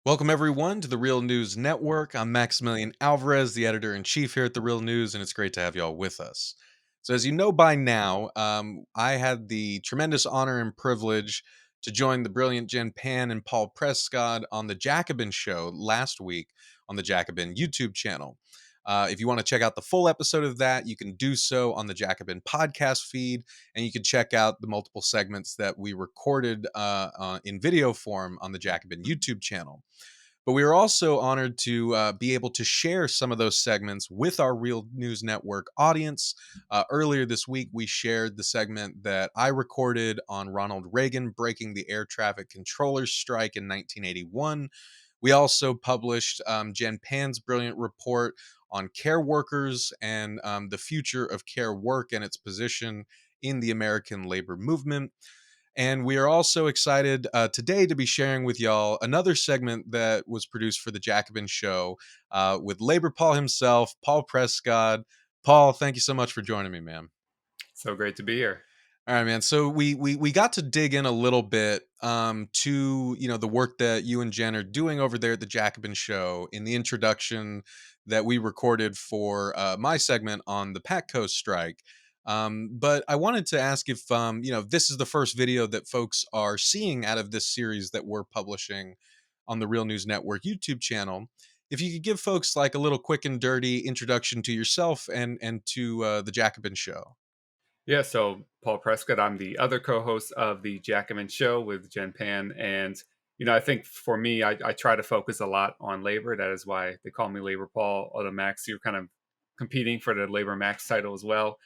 Welcome, everyone, to the Real News Network. I'm Maximilian Alvarez, the editor in chief here at the Real News, and it's great to have you all with us. So, as you know by now, I had the tremendous honor and privilege to join the brilliant Jen Pan and Paul Prescod on the Jacobin Show last week on the Jacobin YouTube channel. If you want to check out the full episode of that, you can do so on the Jacobin podcast feed, and you can check out the multiple segments that we recorded in video form on the Jacobin YouTube channel. But we are also honored to be able to share some of those segments with our Real News Network audience. Earlier this week, we shared the segment that I recorded on Ronald Reagan breaking the air traffic controllers strike in 1981. We also published Jen Pan's brilliant report on care workers and the future of care work and its position in the American labor movement. And we are also excited today to be sharing with y'all another segment that was produced for the Jacobin Show with Labor Paul himself, Paul Prescod. Paul, thank you so much for joining me, man. So great to be here. All right, man. So we got to dig in a little bit to the work that you and Jen are doing over there at the Jacobin Show in the introduction that we recorded for my segment on the Patco strike. But I wanted to ask if this is the first video that folks are seeing out of this series that we're publishing on the Real News Network YouTube channel. If you could give folks like a little quick and dirty introduction to yourself and to the Jacobin Show. Yeah, so Paul Prescott, I'm the other co-host of the Jacobin Show with Jen Pan. And, I think for me, I try to focus a lot on labor. That is why they call me Labor Paul. Although Max, you're kind of competing for the Labor Max title as well.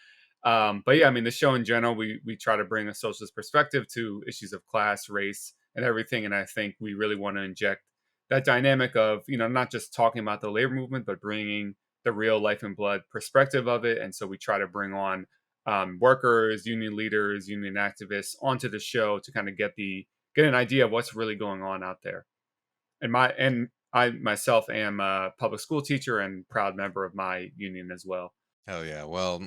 But yeah, I mean, the show in general, we try to bring a socialist perspective to issues of class, race, and everything. And I think we really want to inject that dynamic of, not just talking about the labor movement, but bringing the real life and blood perspective of it. And so we try to bring on workers, union leaders, union activists onto the show to kind of get an idea of what's really going on out there. And I myself am a public school teacher and proud member of my union as well. Oh yeah. Well,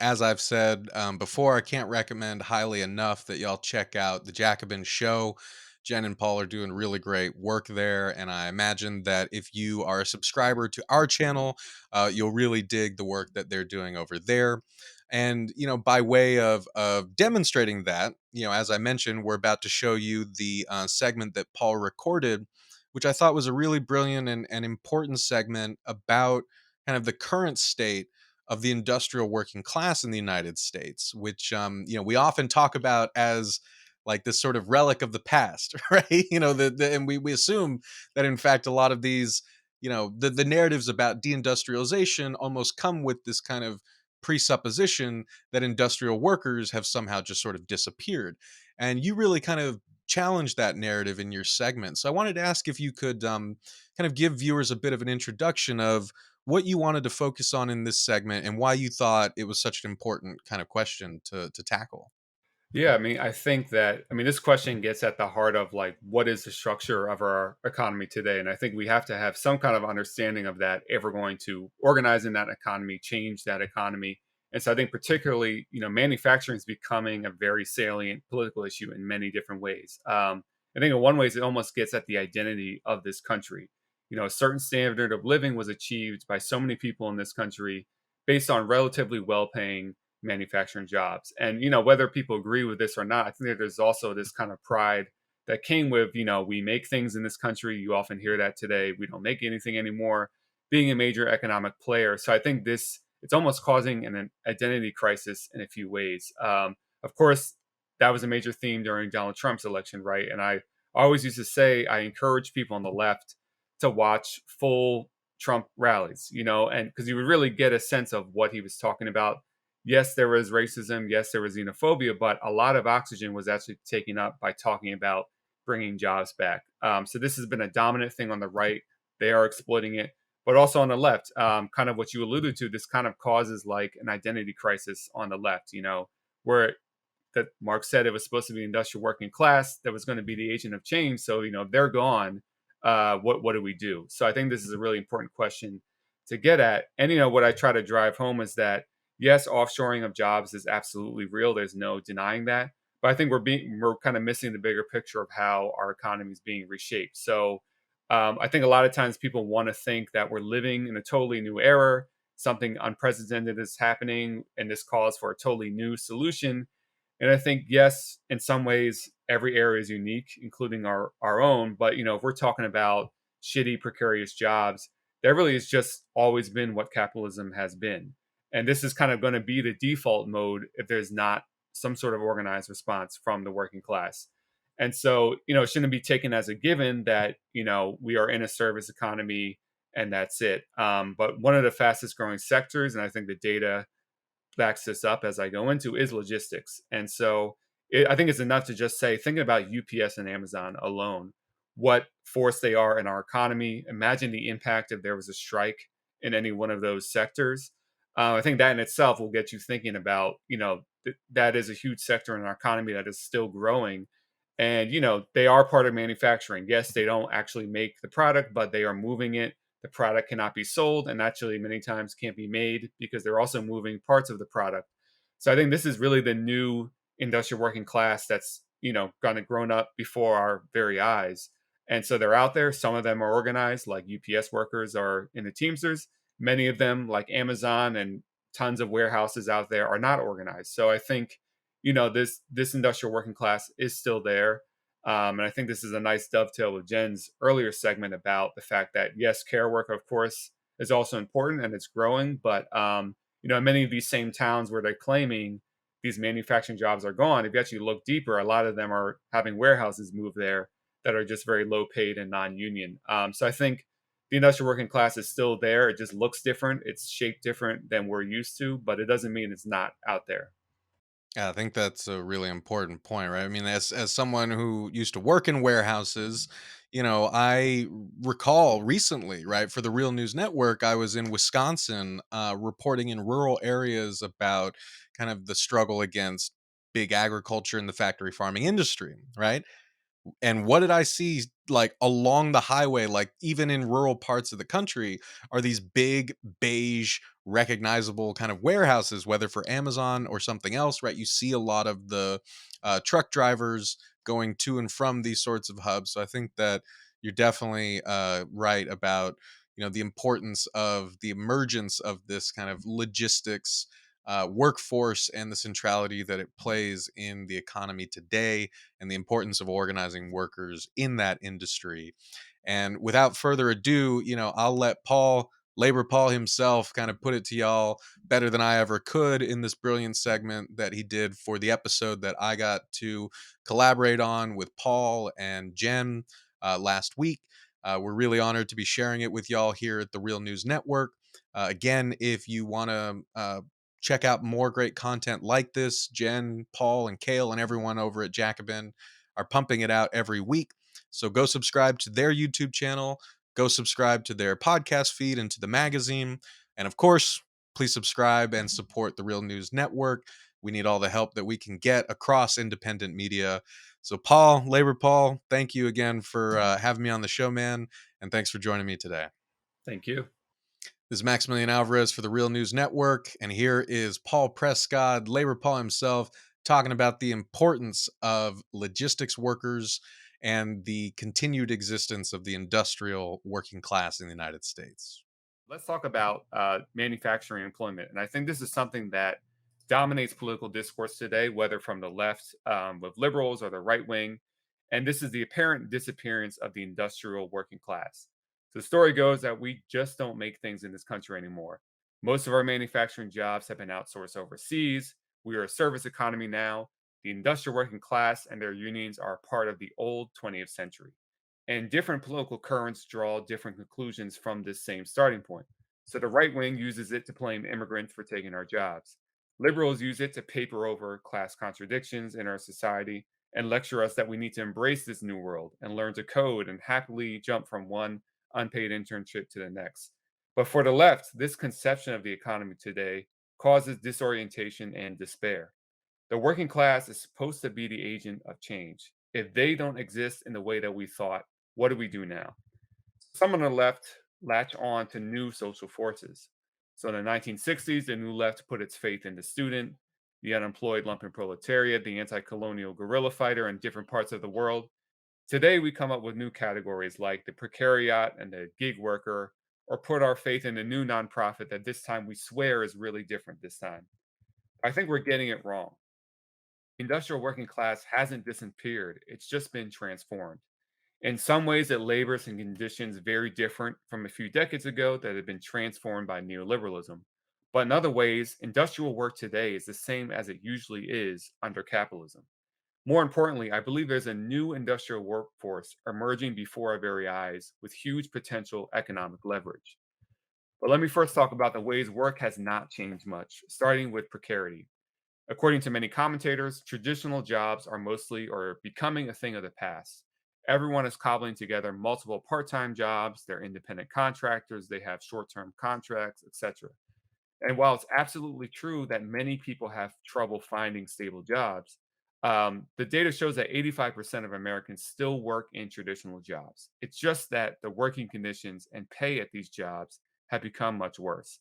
as I've said before, I can't recommend highly enough that y'all check out the Jacobin Show. Jen and Paul are doing really great work there, and I imagine that if you are a subscriber to our channel, you'll really dig the work that they're doing over there. And by way of demonstrating that, as I mentioned, we're about to show you the segment that Paul recorded, which I thought was a really brilliant and important segment about kind of the current state of the industrial working class in the United States, which we often talk about as like this sort of relic of the past, right? And we assume that in fact a lot of these, the narratives about deindustrialization almost come with this kind of presupposition that industrial workers have somehow just sort of disappeared. And you really kind of challenge that narrative in your segment. So I wanted to ask if you could kind of give viewers a bit of an introduction of what you wanted to focus on in this segment and why you thought it was such an important kind of question to tackle. Yeah, I mean, this question gets at the heart of like, what is the structure of our economy today? And I think we have to have some kind of understanding of that if we're going to organize in that economy, change that economy. And so I think particularly, manufacturing is becoming a very salient political issue in many different ways. I think in one way, it almost gets at the identity of this country. A certain standard of living was achieved by so many people in this country based on relatively well-paying manufacturing jobs. And whether people agree with this or not, I think that there's also this kind of pride that came with, we make things in this country. You often hear that today. We don't make anything anymore. Being a major economic player. So I think it's almost causing an identity crisis in a few ways. Of course, that was a major theme during Donald Trump's election, right? And I always used to say I encourage people on the left to watch full Trump rallies, and because you would really get a sense of what he was talking about. Yes, there was racism. Yes, there was xenophobia, but a lot of oxygen was actually taken up by talking about bringing jobs back. So this has been a dominant thing on the right. They are exploiting it, but also on the left, kind of what you alluded to. This kind of causes like an identity crisis on the left. Where that Marx said it was supposed to be industrial working class that was going to be the agent of change. So if they're gone, what do we do? So I think this is a really important question to get at. And what I try to drive home is that yes, offshoring of jobs is absolutely real. There's no denying that. But I think we're kind of missing the bigger picture of how our economy is being reshaped. So I think a lot of times people want to think that we're living in a totally new era, something unprecedented is happening, and this calls for a totally new solution. And I think, yes, in some ways, every area is unique, including our own. But if we're talking about shitty, precarious jobs, that really has just always been what capitalism has been. And this is kind of going to be the default mode if there's not some sort of organized response from the working class. And so, it shouldn't be taken as a given that, we are in a service economy and that's it. But one of the fastest growing sectors, and I think the data backs this up as I go into, is logistics. And so I think it's enough to just say, thinking about UPS and Amazon alone, what force they are in our economy. Imagine the impact if there was a strike in any one of those sectors. I think that in itself will get you thinking about, that is a huge sector in our economy that is still growing. And, they are part of manufacturing. Yes, they don't actually make the product, but they are moving it. The product cannot be sold and actually many times can't be made because they're also moving parts of the product. So I think this is really the new industrial working class that's, kind of grown up before our very eyes. And so they're out there. Some of them are organized, like UPS workers are in the Teamsters. Many of them, like Amazon and tons of warehouses out there, are not organized. So I think, this industrial working class is still there. And I think this is a nice dovetail with Jen's earlier segment about the fact that, yes, care work, of course, is also important and it's growing. But, in many of these same towns where they're claiming these manufacturing jobs are gone, if you actually look deeper, a lot of them are having warehouses move there that are just very low paid and non union. So I think the industrial working class is still there. It just looks different. It's shaped different than we're used to, but it doesn't mean it's not out there. Yeah, I think that's a really important point, right? I mean, as someone who used to work in warehouses, I recall recently, right, for the Real News Network, I was in Wisconsin, reporting in rural areas about kind of the struggle against big agriculture and the factory farming industry, right? And what did I see like along the highway, like even in rural parts of the country, are these big beige recognizable kind of warehouses, whether for Amazon or something else, right? You see a lot of the truck drivers going to and from these sorts of hubs. So I think that you're definitely right about the importance of the emergence of this kind of logistics workforce and the centrality that it plays in the economy today and the importance of organizing workers in that industry. And without further ado, I'll let Labor Paul himself, kind of put it to y'all better than I ever could in this brilliant segment that he did for the episode that I got to collaborate on with Paul and Jen last week. We're really honored to be sharing it with y'all here at the Real News Network. Again, if you want to check out more great content like this, Jen, Paul, and Kale, and everyone over at Jacobin are pumping it out every week. So go subscribe to their YouTube channel, go subscribe to their podcast feed and to the magazine. And of course, please subscribe and support the Real News Network. We need all the help that we can get across independent media. So, Labor Paul, thank you again for having me on the show, man. And thanks for joining me today. Thank you. This is Maximilian Alvarez for the Real News Network, and here is Paul Prescod, Labor Paul himself, talking about the importance of logistics workers and the continued existence of the industrial working class in the United States. Let's talk about manufacturing employment. And I think this is something that dominates political discourse today, whether from the left with liberals or the right wing. And this is the apparent disappearance of the industrial working class. So the story goes that we just don't make things in this country anymore. Most of our manufacturing jobs have been outsourced overseas. We are a service economy now. The industrial working class and their unions are part of the old 20th century. And different political currents draw different conclusions from this same starting point. So the right wing uses it to blame immigrants for taking our jobs. Liberals use it to paper over class contradictions in our society and lecture us that we need to embrace this new world and learn to code and happily jump from one unpaid internship to the next. But for the left, this conception of the economy today causes disorientation and despair. The working class is supposed to be the agent of change. If they don't exist in the way that we thought, what do we do now? Some on the left latch on to new social forces. So in the 1960s, the new left put its faith in the student, the unemployed lumpen proletariat, the anti colonial guerrilla fighter in different parts of the world. Today, we come up with new categories like the precariat and the gig worker, or put our faith in a new nonprofit that this time we swear is really different this time. I think we're getting it wrong. Industrial working class hasn't disappeared, it's just been transformed. In some ways, it labors in conditions very different from a few decades ago that have been transformed by neoliberalism. But in other ways, industrial work today is the same as it usually is under capitalism. More importantly, I believe there's a new industrial workforce emerging before our very eyes with huge potential economic leverage. But let me first talk about the ways work has not changed much, starting with precarity. According to many commentators, traditional jobs are mostly or becoming a thing of the past. Everyone is cobbling together multiple part time jobs, they're independent contractors, they have short term contracts, etc. And while it's absolutely true that many people have trouble finding stable jobs, the data shows that 85% of Americans still work in traditional jobs. It's just that the working conditions and pay at these jobs have become much worse.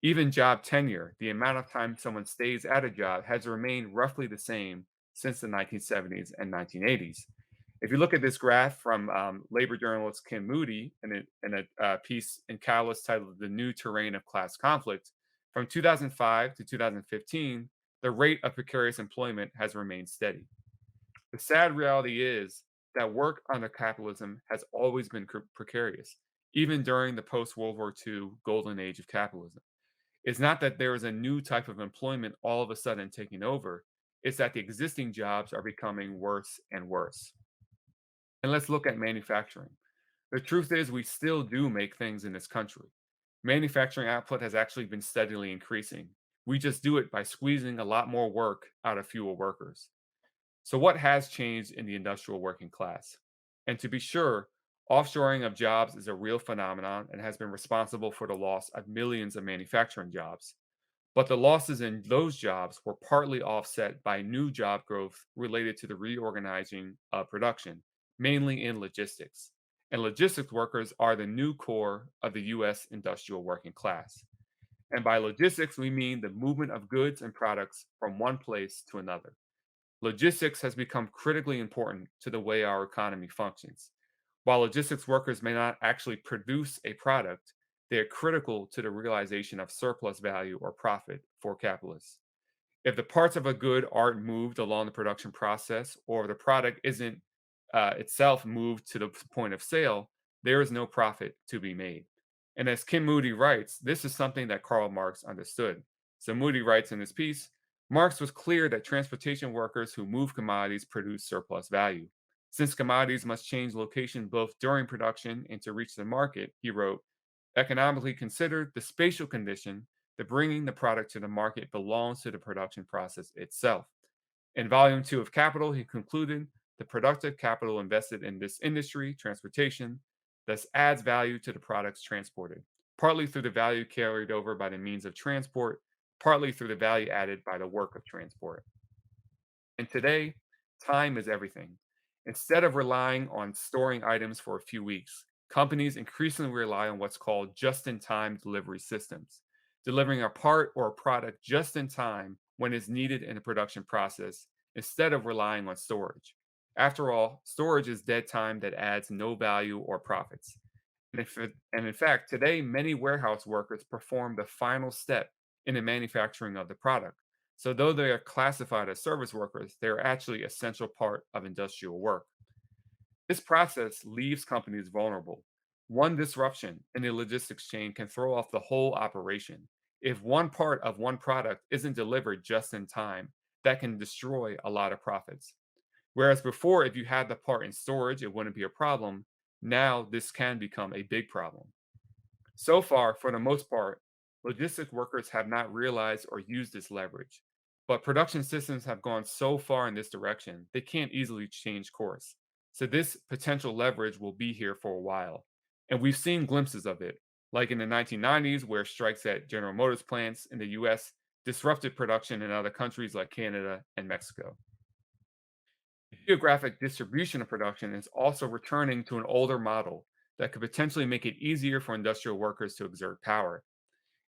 Even job tenure, the amount of time someone stays at a job, has remained roughly the same since the 1970s and 1980s. If you look at this graph from labor journalist Kim Moody in a piece in Catalyst titled The New Terrain of Class Conflict, from 2005 to 2015, the rate of precarious employment has remained steady. The sad reality is that work under capitalism has always been precarious, even during the post World War II golden age of capitalism. It's not that there is a new type of employment all of a sudden taking over, it's that the existing jobs are becoming worse and worse. And let's look at manufacturing. The truth is, we still do make things in this country. Manufacturing output has actually been steadily increasing. We just do it by squeezing a lot more work out of fewer workers. So, what has changed in the industrial working class? And to be sure, offshoring of jobs is a real phenomenon and has been responsible for the loss of millions of manufacturing jobs. But the losses in those jobs were partly offset by new job growth related to the reorganizing of production, mainly in logistics. And logistics workers are the new core of the US industrial working class. And by logistics, we mean the movement of goods and products from one place to another. Logistics has become critically important to the way our economy functions. While logistics workers may not actually produce a product, they are critical to the realization of surplus value or profit for capitalists. If the parts of a good aren't moved along the production process, or the product isn't itself moved to the point of sale, there is no profit to be made. And as Kim Moody writes, this is something that Karl Marx understood. So Moody writes in his piece, Marx was clear that transportation workers who move commodities produce surplus value. Since commodities must change location both during production and to reach the market, he wrote, economically considered, the spatial condition, the bringing the product to the market belongs to the production process itself. In volume 2 of Capital, he concluded the productive capital invested in this industry, transportation, thus adds value to the products transported, partly through the value carried over by the means of transport, partly through the value added by the work of transport. And today, time is everything. Instead of relying on storing items for a few weeks, companies increasingly rely on what's called just in time delivery systems, delivering a part or a product just in time when it's needed in the production process instead of relying on storage. After all, storage is dead time that adds no value or profits. And in fact, today, many warehouse workers perform the final step in the manufacturing of the product. So, though they are classified as service workers, they are actually essential part of industrial work. This process leaves companies vulnerable. One disruption in the logistics chain can throw off the whole operation. If one part of one product isn't delivered just in time, that can destroy a lot of profits. Whereas before, if you had the part in storage, it wouldn't be a problem. Now, this can become a big problem. So far, for the most part, logistic workers have not realized or used this leverage. But production systems have gone so far in this direction, they can't easily change course. So, this potential leverage will be here for a while. And we've seen glimpses of it, like in the 1990s, where strikes at General Motors plants in the US disrupted production in other countries like Canada and Mexico. The geographic distribution of production is also returning to an older model that could potentially make it easier for industrial workers to exert power.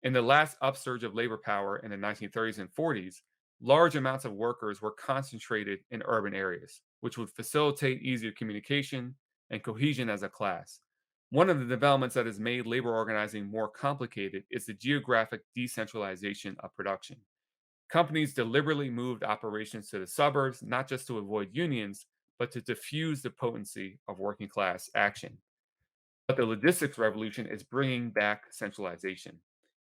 In the last upsurge of labor power in the 1930s and 40s, large amounts of workers were concentrated in urban areas. which would facilitate easier communication and cohesion as a class. One of the developments that has made labor organizing more complicated is the geographic decentralization of production. Companies deliberately moved operations to the suburbs, not just to avoid unions, but to diffuse the potency of working class action. But the logistics revolution is bringing back centralization.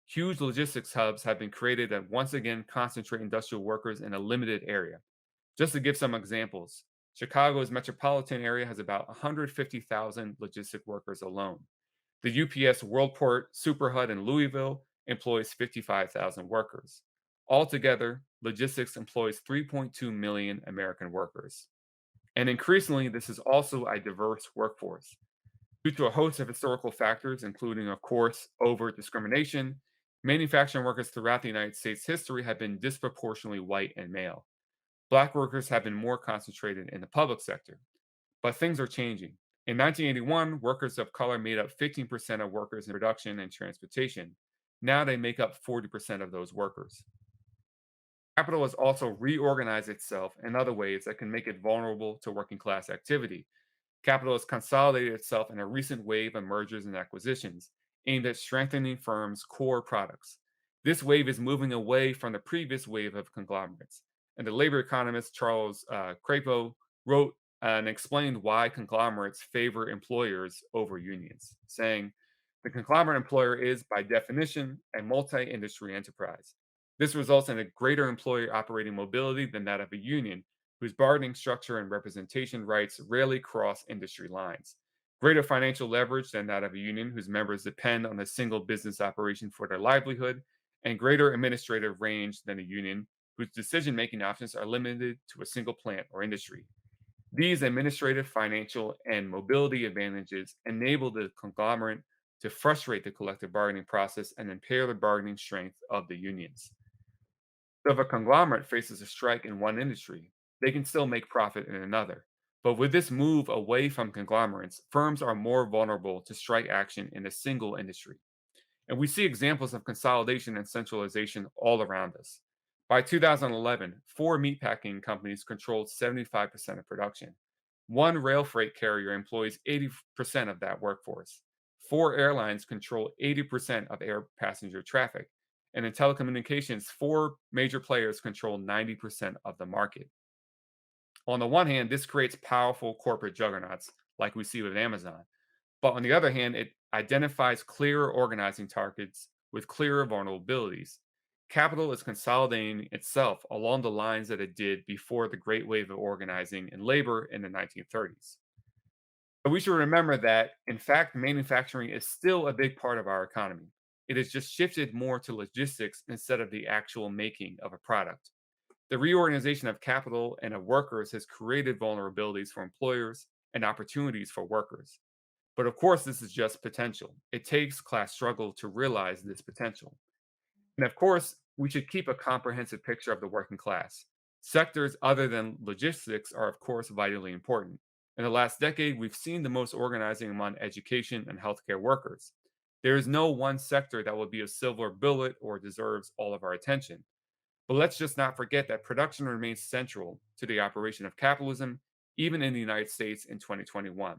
Huge logistics hubs have been created that once again concentrate industrial workers in a limited area. Just to give some examples, Chicago's metropolitan area has about 150,000 logistic workers alone. The UPS Worldport Superhub in Louisville employs 55,000 workers. Altogether, logistics employs 3.2 million American workers. And increasingly, this is also a diverse workforce. Due to a host of historical factors, including, of course, overt discrimination, manufacturing workers throughout the United States history have been disproportionately white and male. Black workers have been more concentrated in the public sector. But things are changing. In 1981, workers of color made up 15% of workers in production and transportation. Now they make up 40% of those workers. Capital has also reorganized itself in other ways that can make it vulnerable to working class activity. Capital has consolidated itself in a recent wave of mergers and acquisitions aimed at strengthening firms' core products. This wave is moving away from the previous wave of conglomerates. And the labor economist Charles Crapo wrote and explained why conglomerates favor employers over unions, saying, the conglomerate employer is, by definition, a multi industry enterprise. This results in a greater employer operating mobility than that of a union, whose bargaining structure and representation rights rarely cross industry lines. Greater financial leverage than that of a union, whose members depend on a single business operation for their livelihood, and greater administrative range than a union, whose decision making options are limited to a single plant or industry. These administrative, financial, and mobility advantages enable the conglomerate to frustrate the collective bargaining process and impair the bargaining strength of the unions. So if a conglomerate faces a strike in one industry, they can still make profit in another. But with this move away from conglomerates, firms are more vulnerable to strike action in a single industry. And we see examples of consolidation and centralization all around us. By 2011, four meatpacking companies controlled 75% of production. One rail freight carrier employs 80% of that workforce. Four airlines control 80% of air passenger traffic. And in telecommunications, four major players control 90% of the market. On the one hand, this creates powerful corporate juggernauts like we see with Amazon. But on the other hand, it identifies clearer organizing targets with clearer vulnerabilities. Capital is consolidating itself along the lines that it did before the great wave of organizing in labor in the 1930s. But we should remember that, in fact, manufacturing is still a big part of our economy. It has just shifted more to logistics instead of the actual making of a product. The reorganization of capital and of workers has created vulnerabilities for employers and opportunities for workers. But of course, this is just potential. It takes class struggle to realize this potential. And of course, we should keep a comprehensive picture of the working class. Sectors other than logistics are, of course, vitally important. In the last decade, we've seen the most organizing among education and healthcare workers. There is no one sector that will be a silver bullet or deserves all of our attention. But let's just not forget that production remains central to the operation of capitalism, even in the United States in 2021.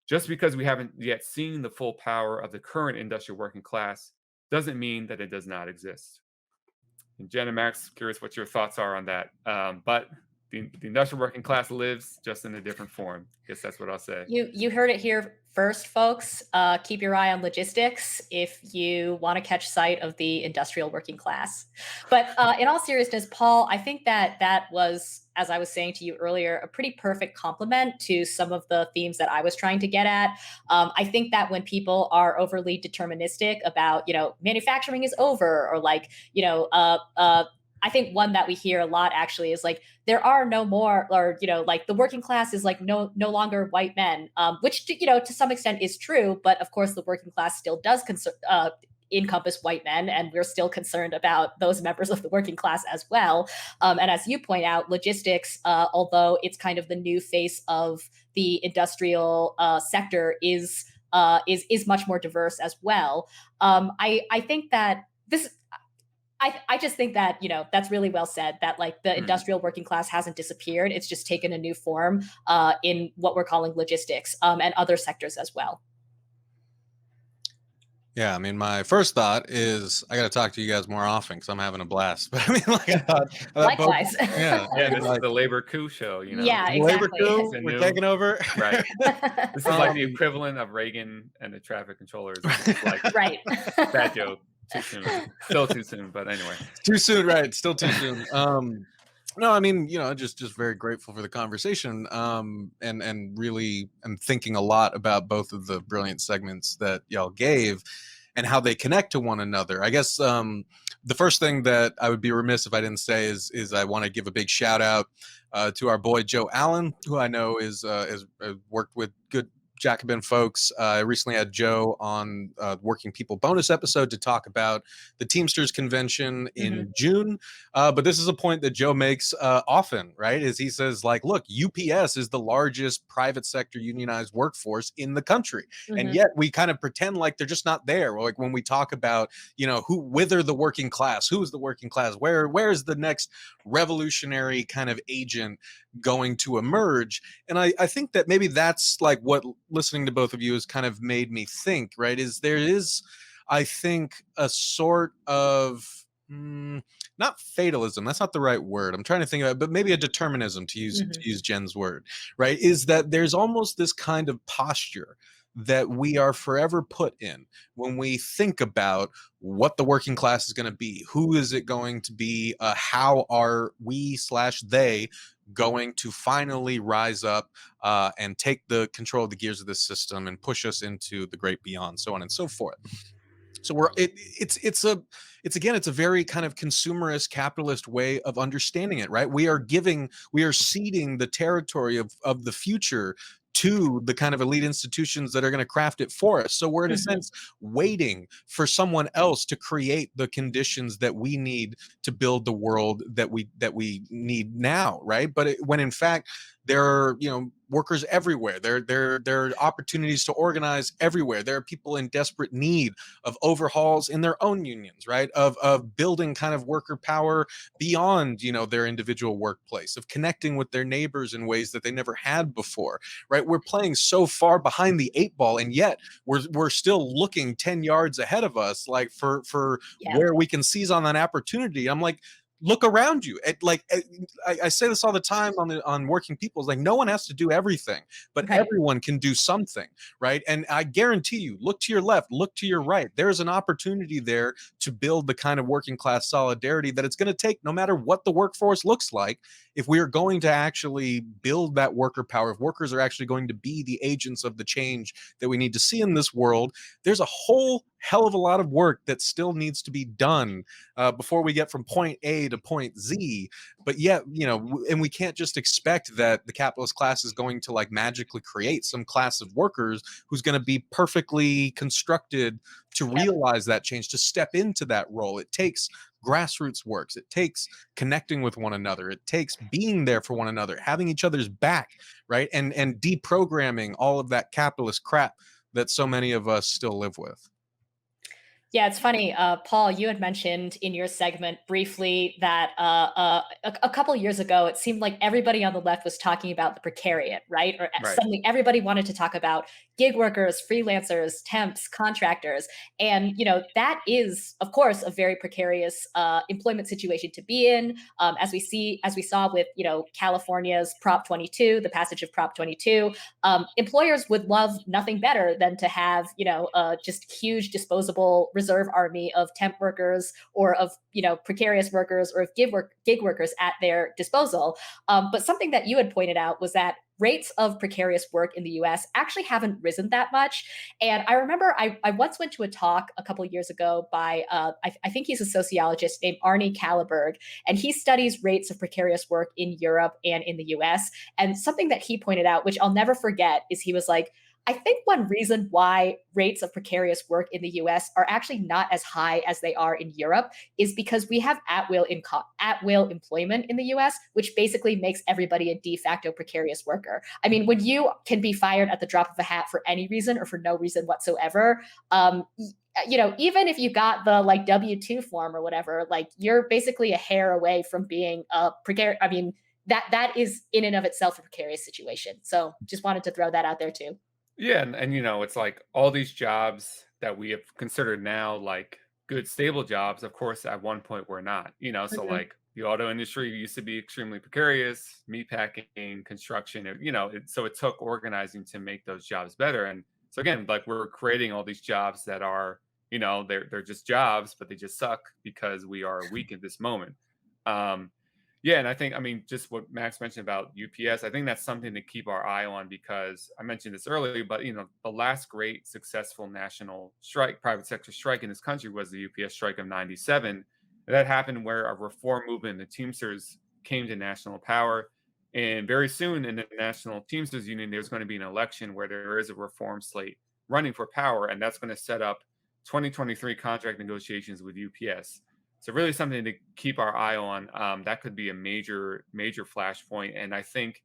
Just because we haven't yet seen the full power of the current industrial working class doesn't mean that it does not exist. And Jen and Max, curious what your thoughts are on that. But the industrial working class lives just in a different form. Guess that's what I'll say. You heard it here first, folks. Keep your eye on logistics if you want to catch sight of the industrial working class. But in all seriousness, Paul, I think that was, as I was saying to you earlier, a pretty perfect complement to some of the themes that I was trying to get at. I think that when people are overly deterministic about, manufacturing is over, or like, I think one that we hear a lot actually is like there are no more, or like the working class is like no longer white men, which to some extent is true, but of course the working class still does encompass white men, and we're still concerned about those members of the working class as well. And as you point out, logistics, although it's kind of the new face of the industrial sector, is much more diverse as well. I think that this I just think that, that's really well said, that like the Mhm. industrial working class hasn't disappeared. It's just taken a new form in what we're calling logistics and other sectors as well. Yeah, I mean, my first thought is I got to talk to you guys more often because I'm having a blast. But I mean, like I thought both, Likewise. yeah, I Yeah, mean, this is like the labor coup show, you know? Yeah, labor exactly. It's coup, a we're new taking over. right. This is like the um, equivalent of Reagan and the traffic controllers. This is like Right. bad joke. Too soon. Still too soon, but anyway. too soon, right? Still too soon. No, I mean, just very grateful for the conversation. And really, I'm thinking a lot about both of the brilliant segments that y'all gave, and how they connect to one another. I guess the first thing that I would be remiss if I didn't say is I want to give a big shout out to our boy Joe Allen, who I know is worked with good Jacobin folks. I recently had Joe on Working People bonus episode to talk about the Teamsters convention Mhm. in June. But this is a point that Joe makes often, right? Is he says, like, look, UPS is the largest private sector unionized workforce in the country. And Mhm. yet we kind of pretend like they're just not there. Like when we talk about, who whither the working class, who's the working class, where's the next revolutionary kind of agent going to emerge. And I think that maybe that's like what listening to both of you has kind of made me think, right? Is there is, I think, a sort of not fatalism, that's not the right word I'm trying to think of it, but maybe a determinism, to use Mhm. Jen's word, right? Is that there's almost this kind of posture that we are forever put in when we think about what the working class is going to be, who is it going to be, how are we slash they going to finally rise up and take the control of the gears of this system and push us into the great beyond, so on and so forth. So it's again, it's a very kind of consumerist capitalist way of understanding it, right? We are ceding the territory of the future to the kind of elite institutions that are going to craft it for us. So we're in a Mhm. sense waiting for someone else to create the conditions that we need to build the world that we need now, right? But when in fact there are, workers everywhere. There are opportunities to organize everywhere. There are people in desperate need of overhauls in their own unions, right? Of building kind of worker power beyond, their individual workplace, of connecting with their neighbors in ways that they never had before, right? We're playing so far behind the eight ball, and yet we're still looking 10 yards ahead of us, like for Yeah. where we can seize on that opportunity. I'm like, look around you. I say this all the time on Working People. It's like no one has to do everything, but Right. everyone can do something, right? And I guarantee you, look to your left, look to your right. There's an opportunity there to build the kind of working class solidarity that it's going to take, no matter what the workforce looks like, if we are going to actually build that worker power, if workers are actually going to be the agents of the change that we need to see in this world. There's a whole hell of a lot of work that still needs to be done before we get from point A to point Z. But yet, and we can't just expect that the capitalist class is going to like magically create some class of workers who's going to be perfectly constructed to Yep. realize that change, to step into that role. It takes grassroots works. It takes connecting with one another. It takes being there for one another, having each other's back, right? And deprogramming all of that capitalist crap that so many of us still live with. Yeah, it's funny. Paul, you had mentioned in your segment briefly that a couple years ago, it seemed like everybody on the left was talking about the precariat, right? Or Right. suddenly everybody wanted to talk about gig workers, freelancers, temps, contractors. And, that is, of course, a very precarious employment situation to be in. As we saw with, California's Prop 22, the passage of Prop 22, employers would love nothing better than to have, just huge disposable reserve army of temp workers or of, precarious workers or of gig workers at their disposal. But something that you had pointed out was that rates of precarious work in the US actually haven't risen that much. And I remember I once went to a talk a couple years ago by, I think he's a sociologist named Arnie Kalleberg, and he studies rates of precarious work in Europe and in the US. And something that he pointed out, which I'll never forget, is he was like, I think one reason why rates of precarious work in the US are actually not as high as they are in Europe is because we have at will employment in the US, which basically makes everybody a de facto precarious worker. I mean, when you can be fired at the drop of a hat for any reason or for no reason whatsoever, even if you got the like W-2 form or whatever, like you're basically a hair away from being a precarious. I mean, that is in and of itself a precarious situation. So just wanted to throw that out there too. Yeah, and it's like all these jobs that we have considered now like good stable jobs, of course, at one point were not. So Mhm. like the auto industry used to be extremely precarious, meatpacking, construction, so it took organizing to make those jobs better. And so again, like we're creating all these jobs that are, they're just jobs, but they just suck because we are weak at this moment. Um, yeah, and I think, I mean, just what Max mentioned about UPS, I think that's something to keep our eye on because I mentioned this earlier, but the last great successful national strike, private sector strike in this country was the UPS strike of '97. That happened where a reform movement, the Teamsters, came to national power. And very soon in the National Teamsters Union, there's going to be an election where there is a reform slate running for power, and that's going to set up 2023 contract negotiations with UPS. So really something to keep our eye on. That could be a major, major flashpoint. And I think,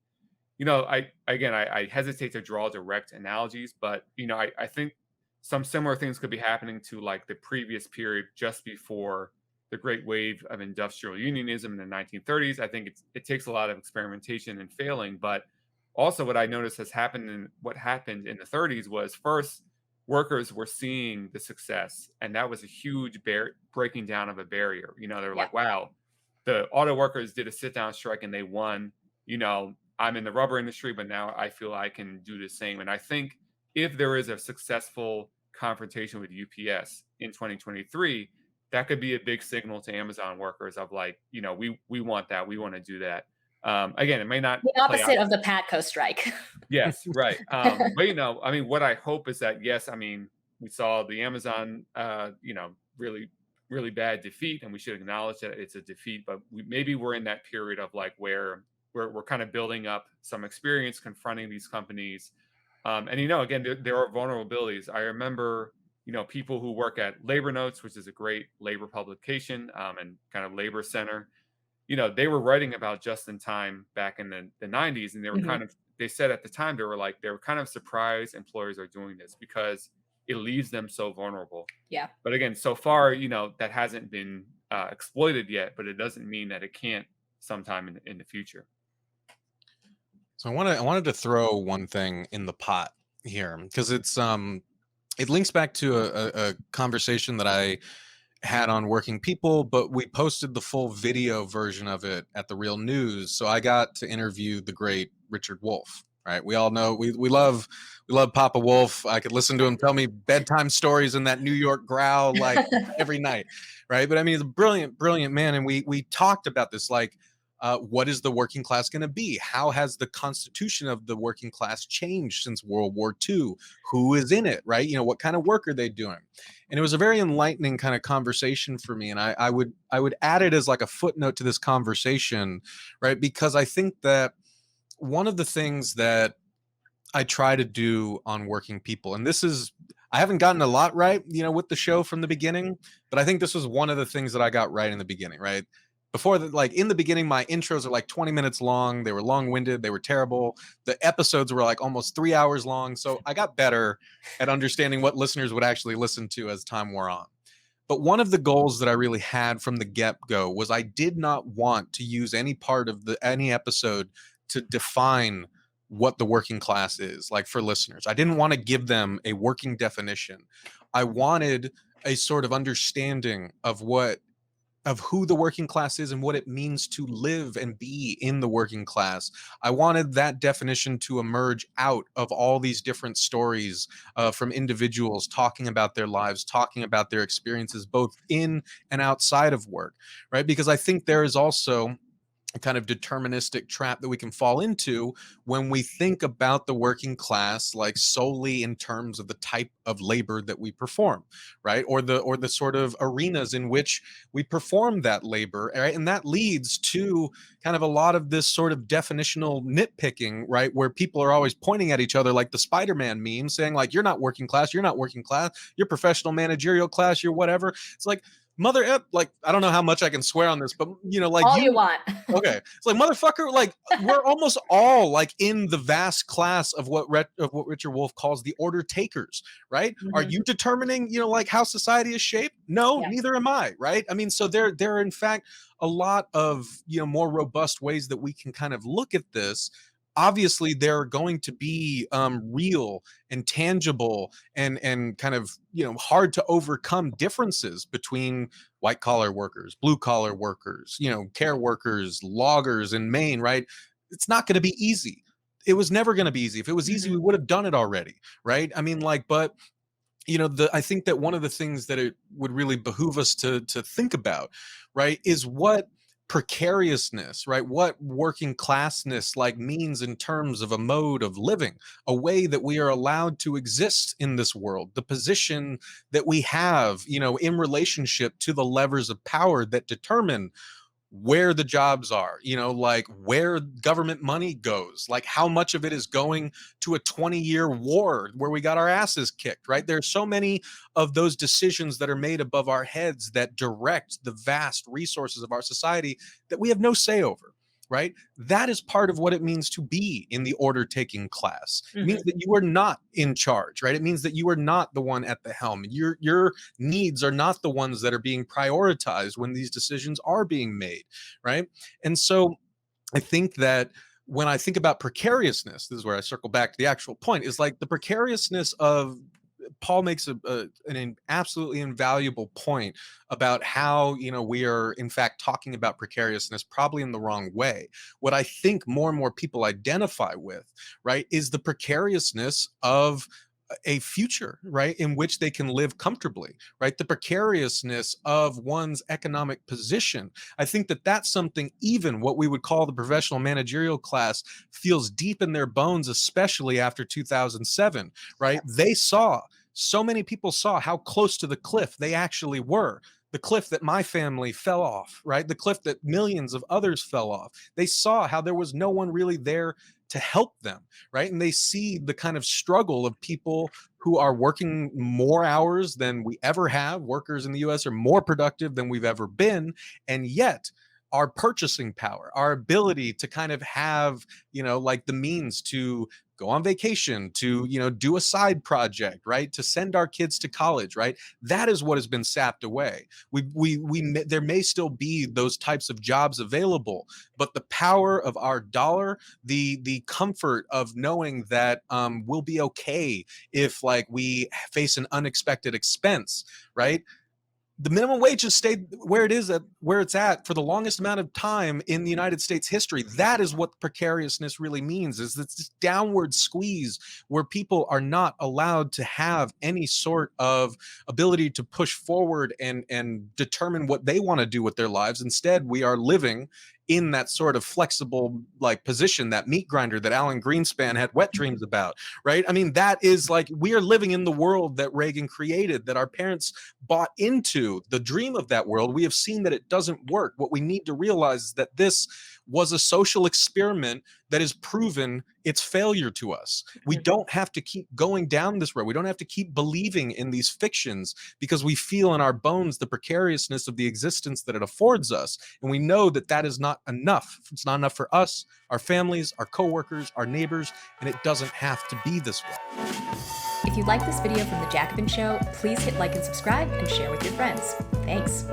I hesitate to draw direct analogies, but I think some similar things could be happening to like the previous period just before the great wave of industrial unionism in the 1930s. I think it takes a lot of experimentation and failing, but also what I noticed has happened in what happened in the 30s was first workers were seeing the success, and that was a huge breaking down of a barrier. They're Yeah. like, wow, the auto workers did a sit down strike and they won. I'm in the rubber industry, but now I feel I can do the same. And I think if there is a successful confrontation with UPS in 2023, that could be a big signal to Amazon workers of like, we want that, we want to do that. Again, it may not The play out. opposite of the Patco strike. Yes, right. But I mean, what I hope is that yes, I mean, we saw the Amazon, really, really bad defeat, and we should acknowledge that it's a defeat. But maybe we're in that period of like where we're kind of building up some experience confronting these companies. And again, there are vulnerabilities. I remember, people who work at Labor Notes, which is a great labor publication, and kind of labor center. They were writing about just in time back in the 90s, and Mhm. they said at the time, they were kind of surprised employers are doing this because it leaves them so vulnerable. Yeah. But again, so far, that hasn't been exploited yet, but it doesn't mean that it can't sometime in the future. So I wanted to throw one thing in the pot here because it links back to a conversation that I had on working people, but we posted the full video version of it at the Real News. So I got to interview the great Richard Wolff. Right, we all know we love Papa Wolf. I could listen to him tell me bedtime stories in that New York growl like every night, right? But I mean, he's a brilliant, brilliant man, and we talked about this like. What is the working class going to be? How has the constitution of the working class changed since World War II? Who is in it, right? What kind of work are they doing? And it was a very enlightening kind of conversation for me. And I would add it as like a footnote to this conversation, right? Because I think that one of the things that I try to do on working people, and this is I haven't gotten a lot right, with the show from the beginning, but I think this was one of the things that I got right in the beginning, right? Before that, like in the beginning, my intros are like 20 minutes long. They were long winded. They were terrible. The episodes were like almost 3 hours long. So I got better at understanding what listeners would actually listen to as time wore on. But one of the goals that I really had from the get go was I did not want to use any part of any episode to define what the working class is, like for listeners. I didn't want to give them a working definition. I wanted a sort of understanding of who the working class is and what it means to live and be in the working class. I wanted that definition to emerge out of all these different stories from individuals talking about their lives, talking about their experiences, both in and outside of work, right? Because I think there is also kind of deterministic trap that we can fall into when we think about the working class like solely in terms of the type of labor that we perform, right? Or the sort of arenas in which we perform that labor, right? And that leads to kind of a lot of this sort of definitional nitpicking, right? Where people are always pointing at each other like the Spider-Man meme saying like, you're not working class, you're not working class, you're professional managerial class, you're whatever. It's like, like, I don't know how much I can swear on this, but like All you you. want. Okay. It's like, motherfucker, like we're almost all like in the vast class of what Richard Wolff calls the order takers, right? Are Mhm. you determining, like how society is shaped? No, Yeah. neither am I, right? I mean, so there are in fact a lot of, more robust ways that we can kind of look at this. Obviously, there are going to be real and tangible and kind of hard to overcome differences between white collar workers, blue collar workers, care workers, loggers in Maine, right? It's not going to be easy. It was never going to be easy. If it was easy, Mhm. we would have done it already, right? I mean, like, but I think that one of the things that it would really behoove us to think about, right, is what precariousness, right, what working classness like means in terms of a mode of living, a way that we are allowed to exist in this world, the position that we have, in relationship to the levers of power that determine where the jobs are, like where government money goes, like how much of it is going to a 20-year war where we got our asses kicked, right? There's so many of those decisions that are made above our heads that direct the vast resources of our society that we have no say over. Right? That is part of what it means to be in the order taking class. It means Mhm. that you are not in charge, right? It means that you are not the one at the helm. Your needs are not the ones that are being prioritized when these decisions are being made, right? And so I think that when I think about precariousness, this is where I circle back to the actual point, is like the precariousness of Paul makes an absolutely invaluable point about how we are in fact talking about precariousness probably in the wrong way. What I think more and more people identify with, right, is the precariousness of a future, right, in which they can live comfortably, right? The precariousness of one's economic position. I think that that's something even what we would call the professional managerial class feels deep in their bones, especially after 2007, right? Yes. They saw, so many people saw how close to the cliff they actually were. The cliff that my family fell off, right? The cliff that millions of others fell off. They saw how there was no one really there to help them, right? And they see the kind of struggle of people who are working more hours than we ever have. Workers in the US are more productive than we've ever been. And yet, our purchasing power, our ability to kind of have, like the means to go on vacation, to, do a side project, right? To send our kids to college, right? That is what has been sapped away. There may still be those types of jobs available, but the power of our dollar, the comfort of knowing that we'll be okay if like we face an unexpected expense, right? The minimum wage has stayed where it's at for the longest amount of time in the United States history. That is what precariousness really means, is this downward squeeze where people are not allowed to have any sort of ability to push forward and determine what they want to do with their lives. Instead, we are living in that sort of flexible like position, that meat grinder that Alan Greenspan had wet dreams about, right? I mean, that is like we are living in the world that Reagan created, that our parents bought into, the dream of that world. We have seen that it doesn't work. What we need to realize is that this was a social experiment that has proven its failure to us. We Mhm. don't have to keep going down this road. We don't have to keep believing in these fictions because we feel in our bones the precariousness of the existence that it affords us. And we know that that is not enough. It's not enough for us, our families, our coworkers, our neighbors, and it doesn't have to be this way. If you like this video from The Jacobin Show, please hit like and subscribe and share with your friends. Thanks.